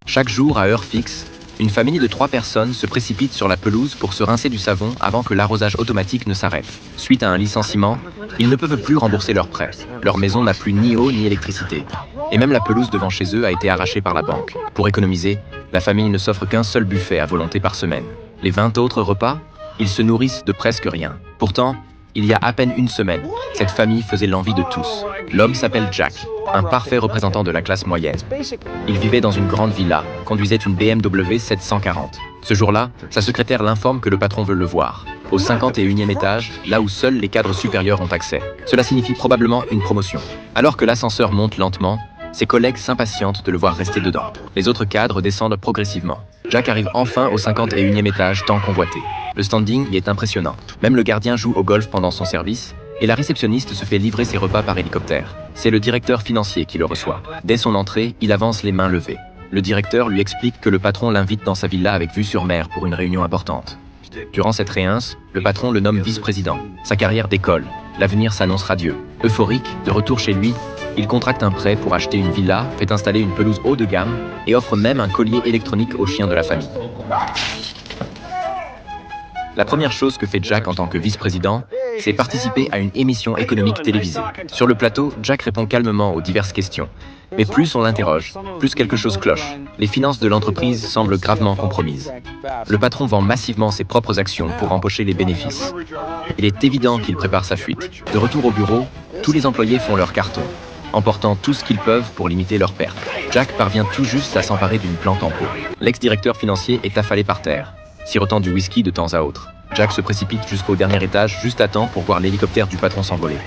Chaque jour, à heure fixe, une famille de 3 personnes se précipite sur la pelouse pour se rincer du savon avant que l'arrosage automatique ne s'arrête. Suite à un licenciement, ils ne peuvent plus rembourser leurs prêts. Leur maison n'a plus ni eau ni électricité. Et même la pelouse devant chez eux a été arrachée par la banque. Pour économiser, la famille ne s'offre qu'un seul buffet à volonté par semaine. Les 20 autres repas, ils se nourrissent de presque rien. Pourtant, il y a à peine une semaine, cette famille faisait l'envie de tous. L'homme s'appelle Jack, un parfait représentant de la classe moyenne. Il vivait dans une grande villa, conduisait une BMW 740. Ce jour-là, sa secrétaire l'informe que le patron veut le voir. Au 51e étage, là où seuls les cadres supérieurs ont accès. Cela signifie probablement une promotion. Alors que l'ascenseur monte lentement, ses collègues s'impatientent de le voir rester dedans. Les autres cadres descendent progressivement. Jack arrive enfin au 51e étage tant convoité. Le standing y est impressionnant. Même le gardien joue au golf pendant son service, et la réceptionniste se fait livrer ses repas par hélicoptère. C'est le directeur financier qui le reçoit. Dès son entrée, il avance les mains levées. Le directeur lui explique que le patron l'invite dans sa villa avec vue sur mer pour une réunion importante. Durant cette réunion, le patron le nomme vice-président. Sa carrière décolle. L'avenir s'annonce radieux. Euphorique, de retour chez lui, il contracte un prêt pour acheter une villa, fait installer une pelouse haut de gamme et offre même un collier électronique au chien de la famille. La première chose que fait Jack en tant que vice-président, c'est participer à une émission économique télévisée. Sur le plateau, Jack répond calmement aux diverses questions. Mais plus on l'interroge, plus quelque chose cloche. Les finances de l'entreprise semblent gravement compromises. Le patron vend massivement ses propres actions pour empocher les bénéfices. Il est évident qu'il prépare sa fuite. De retour au bureau, tous les employés font leur carton, emportant tout ce qu'ils peuvent pour limiter leurs pertes. Jack parvient tout juste à s'emparer d'une plante en pot. L'ex-directeur financier est affalé par terre, sirotant du whisky de temps à autre. Jack se précipite jusqu'au dernier étage juste à temps pour voir l'hélicoptère du patron s'envoler.